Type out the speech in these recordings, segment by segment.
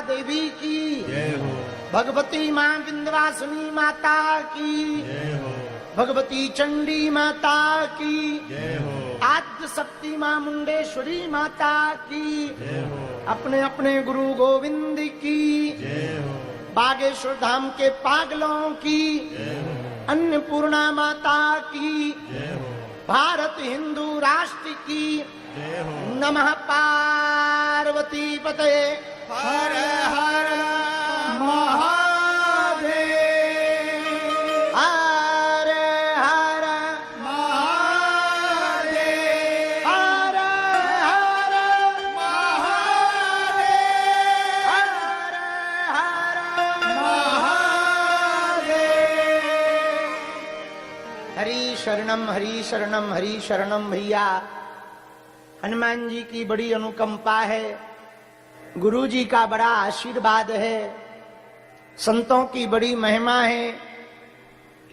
देवी की जय हो, भगवती माँ विंध्यवासिनी माता की जय हो, भगवती चंडी माता की जय हो, आद्य शक्ति माँ मुंडेश्वरी माता की जय हो, अपने अपने गुरु गोविंद की जय हो, बागेश्वर धाम के पागलों की जय हो, अन्नपूर्णा माता की जय हो, भारत हिंदू राष्ट्र की जय हो। नमः पार्वती पते हर हर महादेव हर हर महादेव, हर हर महादेव, हर हर महादेव। हरि शरणम हरि शरणम भैया। हनुमान जी की बड़ी अनुकंपा है, गुरु जी का बड़ा आशीर्वाद है, संतों की बड़ी महिमा है।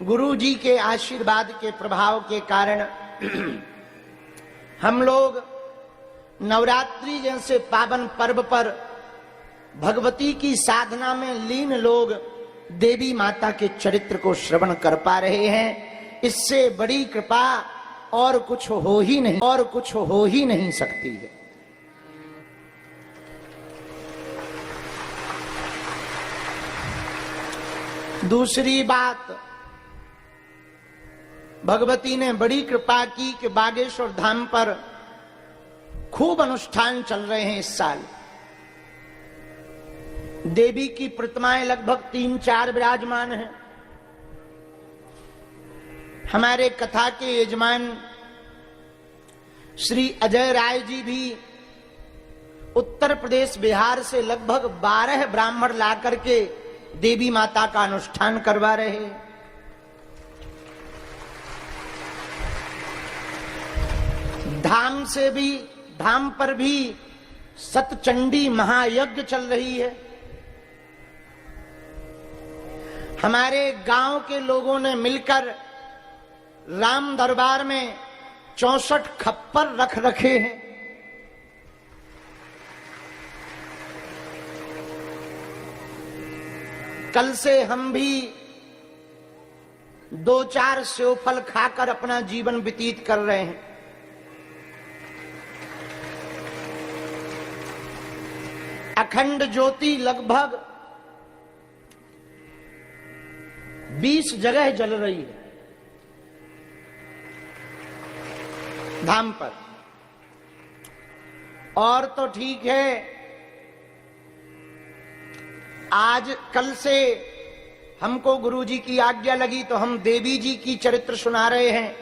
गुरु जी के आशीर्वाद के प्रभाव के कारण हम लोग नवरात्रि जैसे पावन पर्व पर भगवती की साधना में लीन लोग देवी माता के चरित्र को श्रवण कर पा रहे हैं। इससे बड़ी कृपा और कुछ हो ही नहीं, और कुछ हो ही नहीं सकती है। दूसरी बात, भगवती ने बड़ी कृपा की कि बागेश्वर धाम पर खूब अनुष्ठान चल रहे हैं इस साल। देवी की प्रतिमाएं लगभग 3-4 विराजमान हैं। हमारे कथा के यजमान श्री अजय राय जी भी उत्तर प्रदेश बिहार से लगभग 12 ब्राह्मण ला करके देवी माता का अनुष्ठान करवा रहे हैं। धाम पर भी सतचंडी महायज्ञ चल रही है। हमारे गांव के लोगों ने मिलकर राम दरबार में 64 खप्पर रख रखे हैं। कल से हम भी 2-4 सेवफल खाकर अपना जीवन व्यतीत कर रहे हैं। अखंड ज्योति लगभग 20 जगह जल रही है धाम पर। और तो ठीक है, आज कल से हमको गुरुजी की आज्ञा लगी तो हम देवी जी की चरित्र सुना रहे हैं।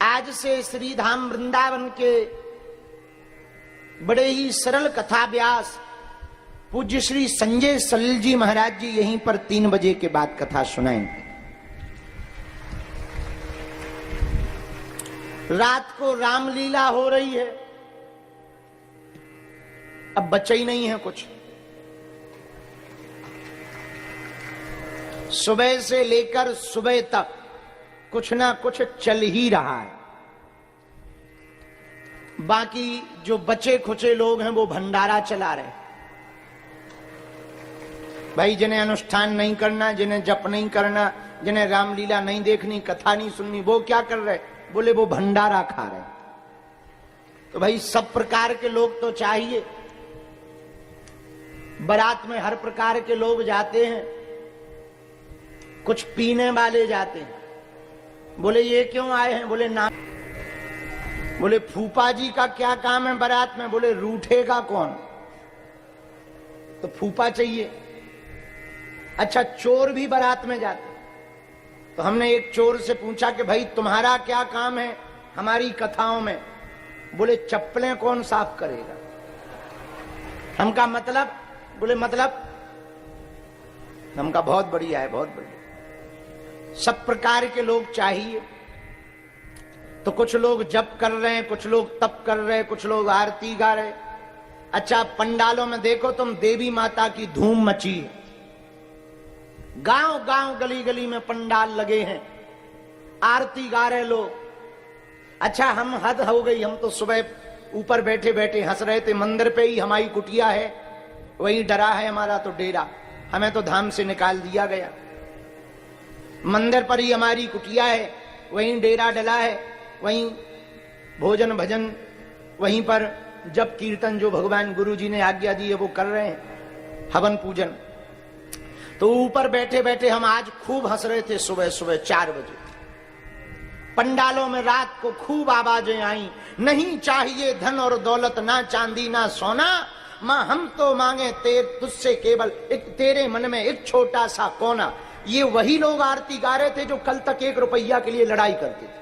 आज से श्री धाम वृंदावन के बड़े ही सरल कथा व्यास पूज्य श्री संजय सलिल जी महाराज जी यहीं पर 3 बजे के बाद कथा सुनाएंगे। रात को रामलीला हो रही है, अब बचा ही नहीं है कुछ। सुबह से लेकर सुबह तक कुछ ना कुछ चल ही रहा है। बाकी जो बचे खुचे लोग हैं वो भंडारा चला रहे। भाई जिन्हें अनुष्ठान नहीं करना, जिन्हें जप नहीं करना, जिन्हें रामलीला नहीं देखनी, कथा नहीं सुननी, वो क्या कर रहे? बोले वो भंडारा खा रहे। तो भाई सब प्रकार के लोग तो चाहिए। बारात में हर प्रकार के लोग जाते हैं, कुछ पीने वाले जाते हैं। बोले ये क्यों आए हैं? बोले ना। बोले फूफा जी का क्या काम है बारात में? बोले रूठेगा कौन, तो फूफा चाहिए। अच्छा, चोर भी बारात में जाते। तो हमने एक चोर से पूछा कि भाई तुम्हारा क्या काम है हमारी कथाओं में? बोले चप्पलें कौन साफ करेगा। हम का मतलब? बोले मतलब। हम का बहुत बढ़िया है, बहुत बढ़िया। सब प्रकार के लोग चाहिए। तो कुछ लोग जप कर रहे हैं, कुछ लोग तप कर रहे हैं, कुछ लोग आरती गा रहे। अच्छा, पंडालों में देखो तुम, देवी माता की धूम मची है। गांव गांव गली गली में पंडाल लगे हैं, आरती गा रहे लोग। अच्छा, हम हद हो गई। हम तो सुबह ऊपर बैठे बैठे हंस रहे थे। मंदिर पे ही हमारी कुटिया है, वही डरा है हमारा तो डेरा, हमें तो धाम से निकाल दिया गया। मंदिर पर ही हमारी कुटिया है, वहीं डेरा डला है, वहीं भोजन भजन, वहीं पर जप कीर्तन जो भगवान गुरु जी ने आज्ञा दी है वो कर रहे हैं, हवन पूजन। तो ऊपर बैठे बैठे हम आज खूब हंस रहे थे। सुबह सुबह 4 बजे पंडालों में रात को खूब आवाजें आई, नहीं चाहिए धन और दौलत, ना चांदी ना सोना, मां हम तो मांगे तुझसे केवल एक, तेरे मन में एक छोटा सा कोना। ये वही लोग आरती गा रहे थे जो कल तक 1 रुपया के लिए लड़ाई करते थे।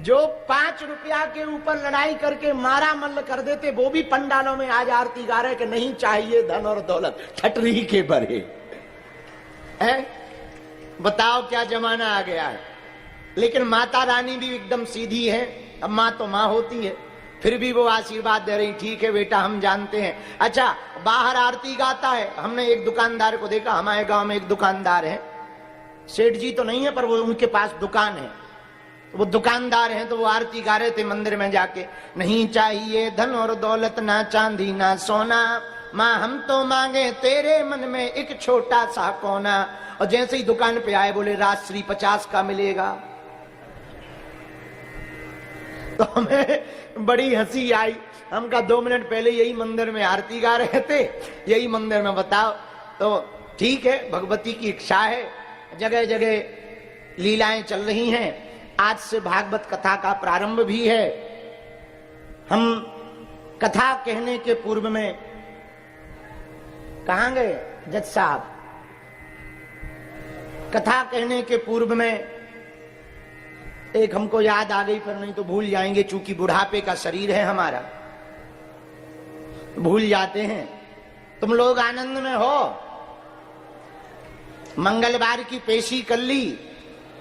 जो 5 रुपया के ऊपर लड़ाई करके मारा मल्ल कर देते, वो भी पंडालों में आज आरती गा रहे कि नहीं चाहिए धन और दौलत, ठटरी के बरे है। बताओ क्या जमाना आ गया है। लेकिन माता रानी भी एकदम सीधी है, अब मां तो मां होती है, फिर भी वो आशीर्वाद दे रही, ठीक है बेटा हम जानते हैं। अच्छा, बाहर आरती गाता है, हमने एक दुकानदार को देखा, हमारे गांव में एक दुकानदार है, सेठ जी तो नहीं है पर वो उनके पास दुकान है, वो दुकानदार हैं, तो वो आरती गा रहे थे मंदिर में जाके, नहीं चाहिए धन और दौलत, ना चांदी ना सोना, मां हम तो मांगे तेरे मन में एक छोटा सा कोना। और जैसे ही दुकान पे आए बोले राजश्री 50 का मिलेगा। तो हमें बड़ी हंसी आई। हम कहा 2 मिनट पहले यही मंदिर में आरती गा रहे थे, यही मंदिर में बताओ। तो ठीक है, भगवती की इच्छा है, जगह जगह लीलाएं चल रही हैं। आज से भागवत कथा का प्रारंभ भी है। हम कथा कहने के पूर्व में कहां गए जज साहब? कथा कहने के पूर्व में एक हमको याद आ गई, पर नहीं तो भूल जाएंगे, चूंकि बुढ़ापे का शरीर है हमारा, भूल जाते हैं। तुम लोग आनंद में हो, मंगलवार की पेशी कर ली,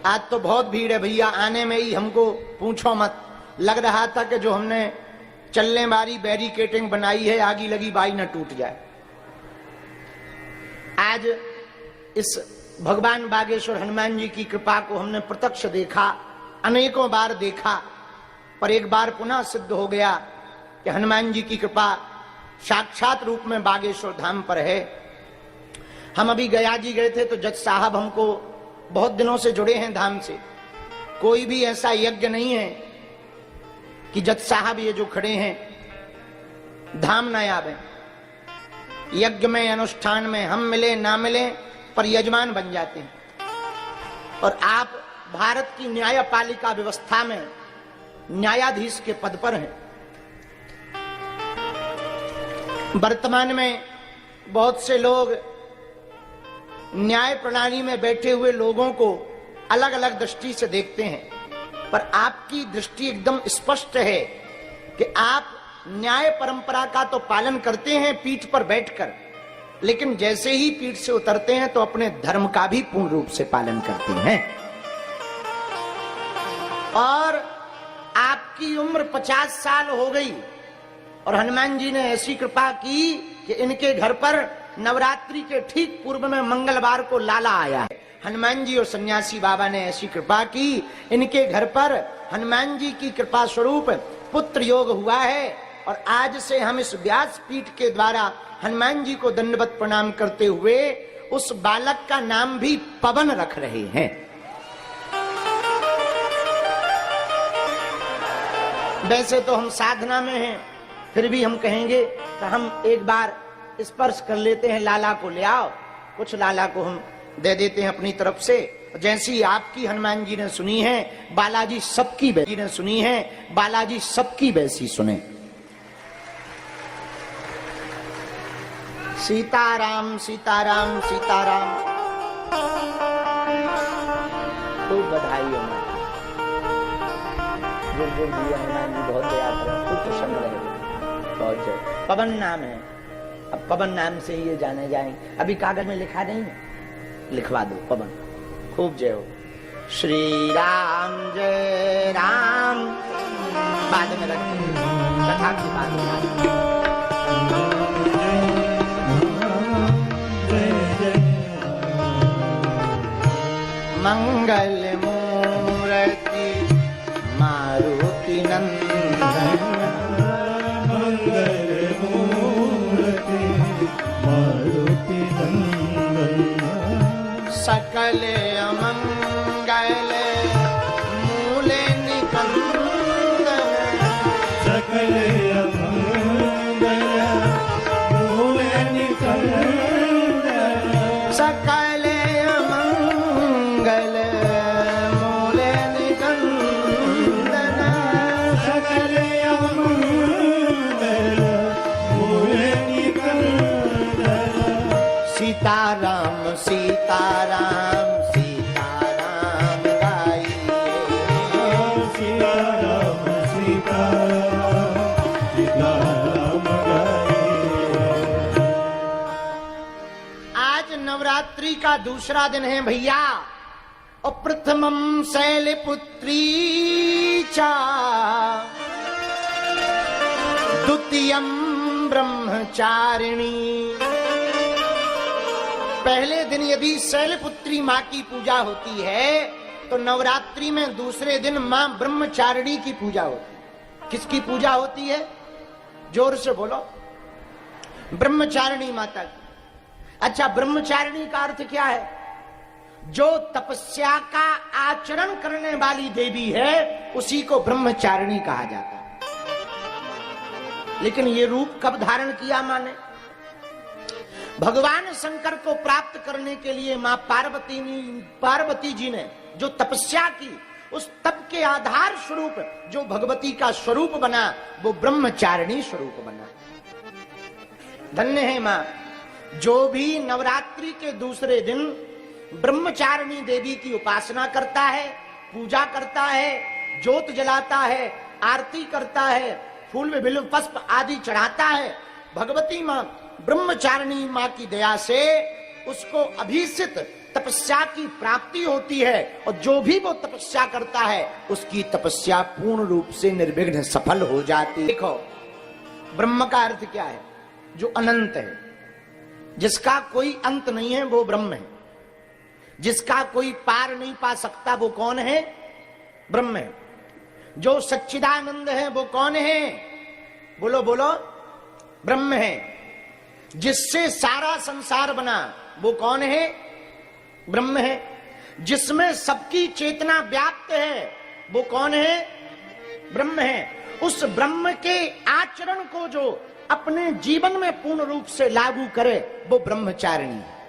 आज तो बहुत भीड़ है भैया, आने में ही हमको पूछो मत। लग रहा था कि जो हमने चलने वाली बैरिकेटिंग बनाई है, आगी लगी बाई न टूट जाए। आज इस भगवान बागेश्वर हनुमान जी की कृपा को हमने प्रत्यक्ष देखा, अनेकों बार देखा, पर एक बार पुनः सिद्ध हो गया कि हनुमान जी की कृपा साक्षात रूप में बागेश्वर धाम पर है। हम अभी गया जी गए थे, तो जज साहब हमको बहुत दिनों से जुड़े हैं धाम से, कोई भी ऐसा यज्ञ नहीं है कि जज साहब ये जो खड़े हैं धाम न आवे। यज्ञ में, अनुष्ठान में हम मिले ना मिले पर यजमान बन जाते हैं। और आप भारत की न्यायपालिका व्यवस्था में न्यायाधीश के पद पर हैं। वर्तमान में बहुत से लोग न्याय प्रणाली में बैठे हुए लोगों को अलग अलग दृष्टि से देखते हैं, पर आपकी दृष्टि एकदम स्पष्ट है कि आप न्याय परंपरा का तो पालन करते हैं पीठ पर बैठकर, लेकिन जैसे ही पीठ से उतरते हैं तो अपने धर्म का भी पूर्ण रूप से पालन करते हैं। और आपकी उम्र 50 साल हो गई और हनुमान जी ने ऐसी कृपा की कि इनके घर पर नवरात्रि के ठीक पूर्व में मंगलवार को लाला आया है। हनुमान जी और सन्यासी बाबा ने ऐसी कृपा की, इनके घर पर हनुमान जी की कृपा स्वरूप पुत्र योग हुआ है। और आज से हम इस व्यास पीठ के द्वारा हनुमान जी को दंडवत प्रणाम करते हुए उस बालक का नाम भी पवन रख रहे हैं। वैसे तो हम साधना में हैं, फिर भी हम कहेंगे कि हम एक बार स्पर्श कर लेते हैं, लाला को ले आओ। कुछ लाला को हम दे देते हैं अपनी तरफ से। जैसी आपकी हनुमान जी ने सुनी है, बालाजी सबकी वैसी ने सुनी है, बालाजी सबकी वैसी सुने। सीताराम सीताराम सीताराम। खूब बधाई हो मां, हनुमान जी बहुत दया करें, खूब प्रसन्न रहे, बहुत जय। पवन नाम है, अब पवन नाम से ही ये जाने जाएंगे। अभी कागज में लिखा नहीं है, लिखवा दो पवन। खूब जय हो। श्री राम जय राम। बाद में रखें, कथा की बात में मंगल मूर्ति मारुति नंदन, सीताराम सीताराम गाइए। सीताराम सीताराम सीताराम गाइए। आज नवरात्रि का दूसरा दिन है भैया। और प्रथमम शैलपुत्री चा द्वितीयम ब्रह्मचारिणी। पहले दिन यदि शैलपुत्री माँ की पूजा होती है तो नवरात्रि में दूसरे दिन माँ ब्रह्मचारिणी की पूजा होती है। किसकी पूजा होती है? जोर से बोलो। ब्रह्मचारिणी माता की। अच्छा, ब्रह्मचारिणी का अर्थ क्या है? जो तपस्या का आचरण करने वाली देवी है उसी को ब्रह्मचारिणी कहा जाता है। लेकिन ये रूप कब धारण किया मां ने? भगवान शंकर को प्राप्त करने के लिए मां पार्वती जी ने जो तपस्या की, उस तप के आधार स्वरूप जो भगवती का स्वरूप बना वो ब्रह्मचारिणी स्वरूप बना। धन्य है मां जो भी नवरात्रि के दूसरे दिन ब्रह्मचारिणी देवी की उपासना करता है, पूजा करता है, ज्योत जलाता है, आरती करता है, फूल बिल्व पुष्प आदि चढ़ाता है। भगवती मां ब्रह्मचारिणी मां की दया से उसको अभिषित तपस्या की प्राप्ति होती है और जो भी वो तपस्या करता है उसकी तपस्या पूर्ण रूप से निर्विघ्न सफल हो जाती है। देखो, ब्रह्म का अर्थ क्या है? जो अनंत है, जिसका कोई अंत नहीं है वो ब्रह्म है। जिसका कोई पार नहीं पा सकता वो कौन है? ब्रह्म है। जो सच्चिदानंद है वो कौन है? बोलो बोलो, ब्रह्म है। जिससे सारा संसार बना वो कौन है? ब्रह्म है। जिसमें सबकी चेतना व्याप्त है वो कौन है? ब्रह्म है। उस ब्रह्म के आचरण को जो अपने जीवन में पूर्ण रूप से लागू करे वो ब्रह्मचारिणी है।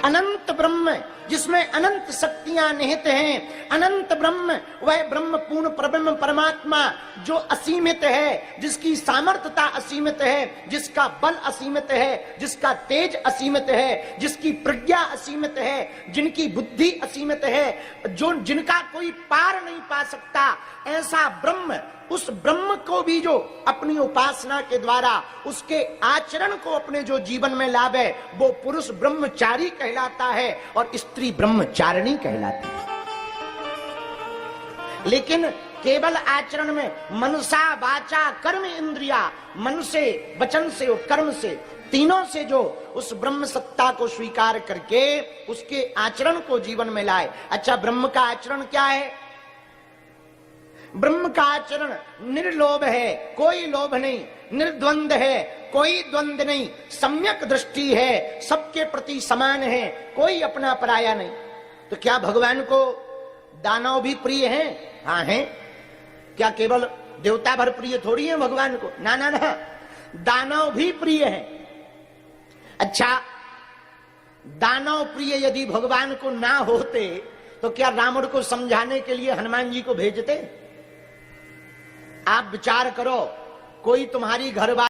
अनंत ब्रह्म जिसमें अनंत शक्तियां निहित हैं, अनंत ब्रह्म, वह ब्रह्म पूर्ण परब्रह्म परमात्मा जो असीमित है, जिसकी सामर्थ्यता असीमित है, जिसका बल असीमित है, जिसका तेज असीमित है, जिसकी प्रज्ञा असीमित है, जिनकी बुद्धि असीमित है, जो जिनका कोई पार नहीं पा सकता, ऐसा ब्रह्म, उस ब्रह्म को भी जो अपनी उपासना के द्वारा उसके आचरण को अपने जो जीवन में लावे वो पुरुष ब्रह्मचारी कहलाता है और स्त्री ब्रह्मचारिणी कहलाती है। लेकिन केवल आचरण में मनसा वाचा कर्म इंद्रिया, मन से, वचन से और कर्म से, तीनों से जो उस ब्रह्म सत्ता को स्वीकार करके उसके आचरण को जीवन में लाए। अच्छा, ब्रह्म का आचरण क्या है? ब्रह्म का आचरण निर्लोभ है, कोई लोभ नहीं, निर्द्वंद है, कोई द्वंद नहीं, सम्यक दृष्टि है, सबके प्रति समान है, कोई अपना पराया नहीं। तो क्या भगवान को दानव भी प्रिय हैं? हाँ हैं। क्या केवल देवता भर प्रिय थोड़ी है भगवान को? ना ना ना, दानव भी प्रिय हैं। अच्छा, दानव प्रिय यदि भगवान को ना होते तो क्या रावण को समझाने के लिए हनुमान जी को भेजते? आप विचार करो, कोई तुम्हारी घरवाली